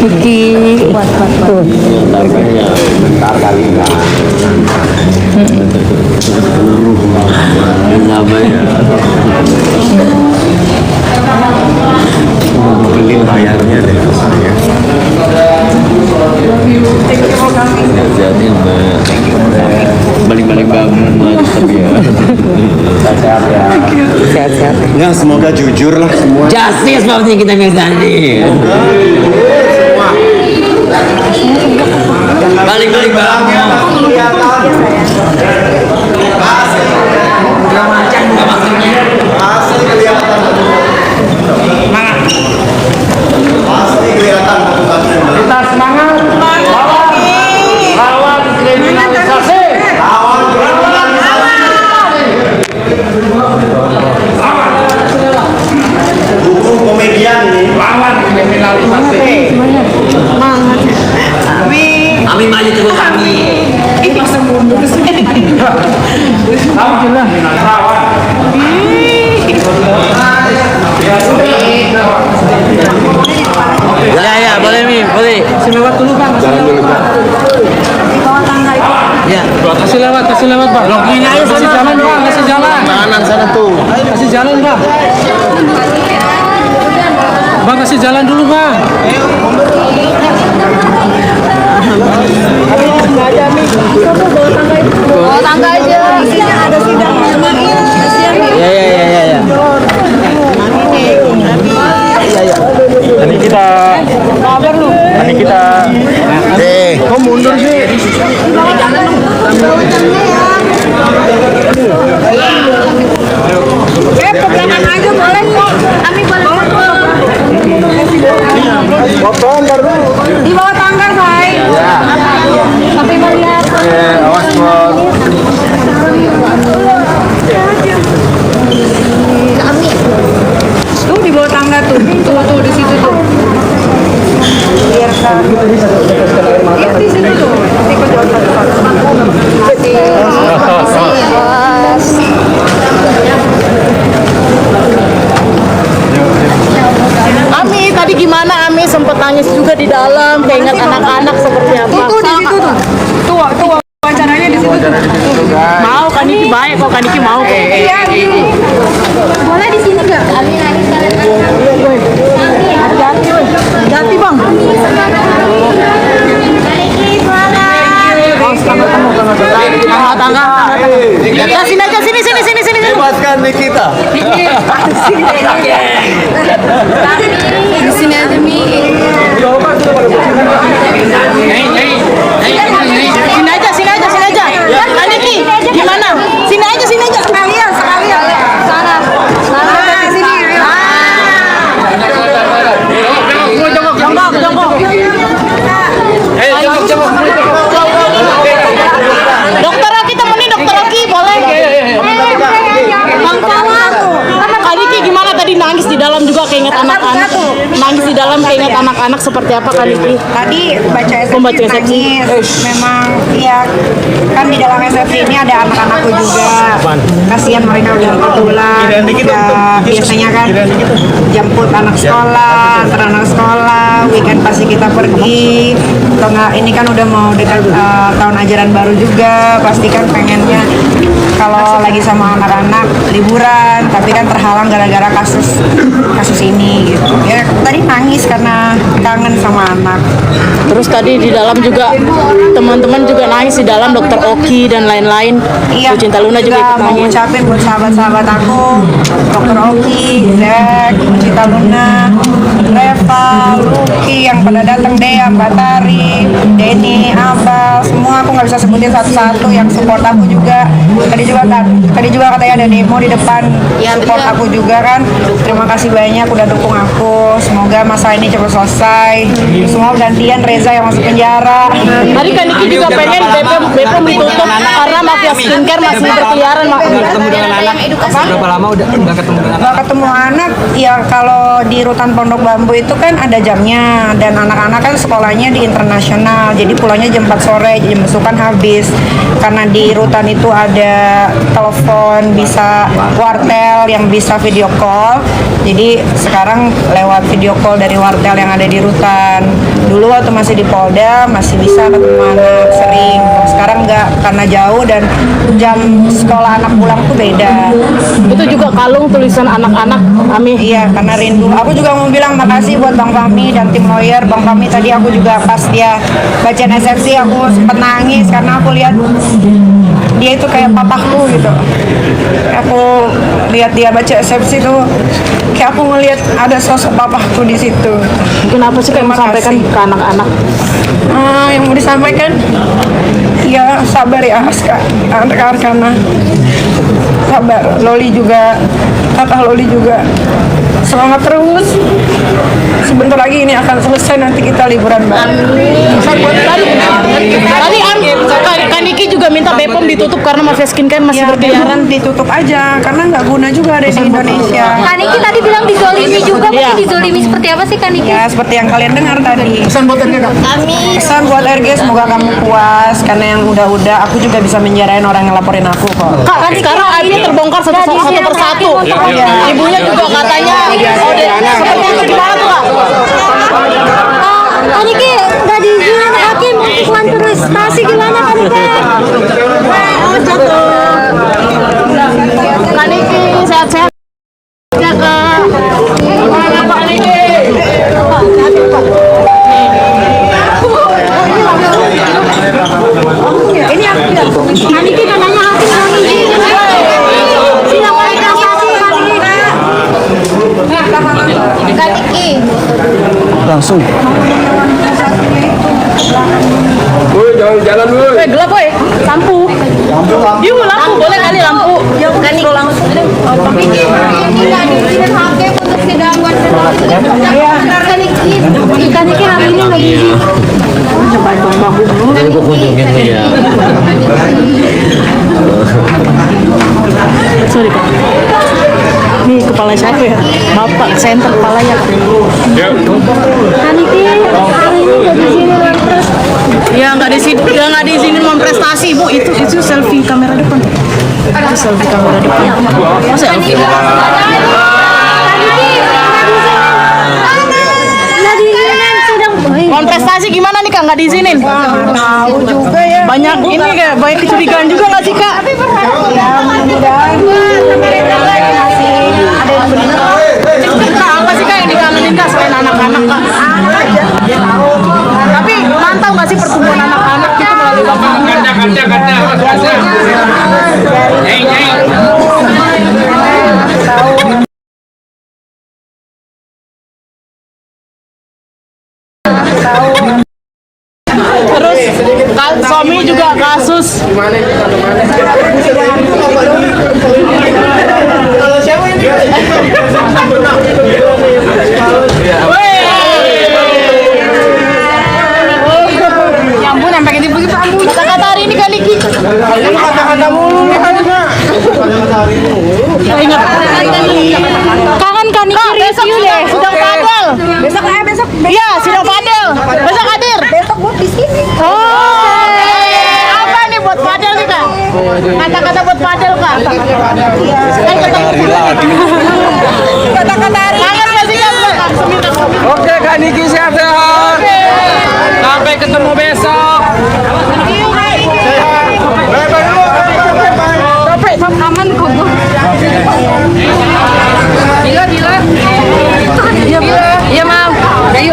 Kiki. Tuh. Bentar kali enggak. Beli bayarnya deh saya. Jadi balik-balik bangun lagi tapi ya. Sehat ya. Sehat-sehat. Enggak, semoga jujur lah semua. Justice seperti kita bilang tadi. Balik-balik bangun. Gak macam gak maksudnya. Asli kelihatan. Semangat. Asli kelihatan. Kita semangat. Lawan kriminalisasi. Lawan kriminalisasi. Hukum komedian nih. Lawan kriminalisasi. Kami maju terus kami. Ini masa mundur sih. Lawan. Ya, boleh Mi, boleh. Lewat dulu Bang. Jalan dulu, Pak. Di bawah tangga itu. Ya. Kasih lewat Pak. Lokinya aja Kasih jalan Pak, kasih jalan. Kanan sana tuh. Kasih jalan Pak. Bang kasih jalan dulu Bang. Bawah tangga aja. Isinya ada sidang. Ya. Tadi kita. Kok mundur sih? Ke belakang aja boleh kok. Ami boleh foto. Potong baru. Di bawah tangga, Say. Tapi mau lihat. Awas bos. Tuh di bawah tangga tuh. Tuh di situ tuh. Biarkan. Lihat di situ tuh. Nanti kau jauh satu-satu. Makasih, Bos. Ami, tadi gimana Ami sempet nangis juga di dalam, keinget anak-anak seperti apa? Tuh di situ tuh. Tuh wawancaranya di situ tuh. Mau kan Niki baik kok, kan Niki mau kok. Iya. Boleh di sini enggak? Hati-hati weh. Hati Bang. Tangga. Ya sini aja, sini. Bebaskan Nikita. Di sini aja, Mi. Sini aja. Kan Niki, gimana? Sini aja. Sekalian. Sana. Di sini. Jongkok. Dokter Rocky temenin Dokter Rocky, boleh? Bang Pawan. Kak Niki gimana tadi nangis di dalam juga keinget anak-anak? Nangis di dalam keinget anak-anak seperti apa Kak Niki? Tadi baca Membaca SFI SFI. nangis. Memang ya kan di dalam SFI ini ada anak-anakku juga. Kasihan mereka udah kebetulan. Biasanya kan jemput anak sekolah, antar anak sekolah, weekend pasti kita pergi. Atau enggak, ini kan udah mau dekat tahun ajaran baru juga. Pasti kan pengennya kalau lagi sama anak-anak liburan, tapi kan terhalang gara-gara kasus ini gitu. Ya tadi nangis karena kangen sama anak. Terus tadi di dalam juga teman-teman juga nangis di dalam, Dokter Oki dan lain-lain. Iya, Bu Cinta Luna juga ikut mau nangis. ngucapin buat sahabat-sahabat aku, Dokter Oki, Zack, Bu Cinta Luna, Reva, Lucky yang pada datang, Dea, Mbak Tari, Denny, Abel, semua aku nggak bisa sebutin satu-satu yang support aku juga. Tadi juga katanya ada demo di depan, support aku juga kan. Terima kasih banyak udah dukung aku. Semoga masalah ini cepat selesai. Semua gantian Reza yang masuk penjara. Tadi Kak Niki juga pengen BPOM ditutup karena mafia skincare masih berkeliaran. Ketemu dengan anak. Berapa lama udah ketemu dengan anak? Nggak ketemu anak ya, kalau di rutan Pondok Bambu itu itu kan ada jamnya, dan anak-anak kan sekolahnya di internasional, jadi pulangnya jam 4 sore, jam besukan habis. Karena di rutan itu ada telepon, bisa wartel yang bisa video call, jadi sekarang lewat video call dari wartel yang ada di rutan. Dulu waktu masih di Polda masih bisa ketemu anak sering, sekarang enggak karena jauh dan jam sekolah anak pulang tuh beda. Itu juga kalung tulisan anak-anak Ami. Iya, karena rindu. Aku juga mau bilang makasih buat Bang Fahmi dan tim lawyer. Bang Fahmi tadi aku juga pas dia bacain SFC aku sempet nangis karena aku lihat dia itu kayak papaku gitu. Aku lihat dia baca SFC tuh kayak aku ngelihat ada sosok papaku di situ. Mungkin apa sih kayak mau Terima sampaikan kasih. ke anak-anak? Yang mau disampaikan ya sabar ya Aska, anak-anak sabar. Loli juga, kakak Loli juga semangat terus. Sebentar lagi ini akan selesai, nanti kita liburan bareng. Tadi Kak Niki juga minta Bepom ditutup karena mafia skincare masih Ya, berkeliaran. ditutup aja karena nggak guna juga ada di Indonesia. Kaniki tadi bilang dizolimi juga, Iya. berarti dizolimi seperti apa sih Kaniki? Ya seperti yang kalian dengar tadi. Pesan buat RG Kak. Pesan buat RG, semoga kamu puas karena yang udah-udah aku juga bisa menjarain orang yang laporin aku kok. Kak, kan sekarang aibnya terbongkar satu persatu. Ibunya juga katanya, oh deh, seperti itu gimana tuh Kak? Kaniki nggak diizinin hakim untuk kontestasi, gimana Kaniki? Kak Niki, sehat-sehat. Ya Kak. Gimana Pak Niki? Ini aku bilang. Kaniki kan nanya hakim nggak ngizinin. Sidang kontestasi Kaniki. Kaniki. Langsung. Jalan dulu. Gelap woy, lampu. Yuk lampu, boleh kali lampu. Kaniki langsung. Kaniki nggak diizinin hakim untuk sidang kontestasi. Kaniki hari ini nggak diizinin. Jadi gue kunjungin dia. Sorry Kak. Ini kepala siapa ya? Bapak, center kepalanya Kak. Kaniki hari ini nggak diizinin terus. Ya nggak diizinin memprestasi Ibu. Itu selfie kamera depan. Itu selfie kamera depan. Oh selfie. Nggak diizinin sidang. Kontestasi gimana nih Kak? Nggak diizinin? Tahu juga ya. Banyak ini kayak banyak kecurigaan juga nggak sih Kak? Ya mudah-mudahan masih ada yang benar. Kak, apa sih Kak yang dikangenin Kak selain anak-anak Kak? Tapi mantau nggak sih pertumbuhan anak-anak gitu melalui Bapak? Terus suami juga kasus. Ya ampun, sampai gitu begitu ampun. Kata-kata hari ini Kak Niki. Kata-kata mulu nih kan. Ingat. Kangen Kaniki Besok review deh. sidang padel. Besok Iya, sidang padel. Besok hadir. besok buat di sini. Oh, apa nih buat padel nih Kak? Kata-kata buat padel Kak. Kata-kata hari ini. Kangen nggak sih Kak? Oke Kak Niki sehat-sehat. Sampai ketemu besok. Bye-bye dulu. Capek, aman kok. Bila. Iya, Mam. Ayo.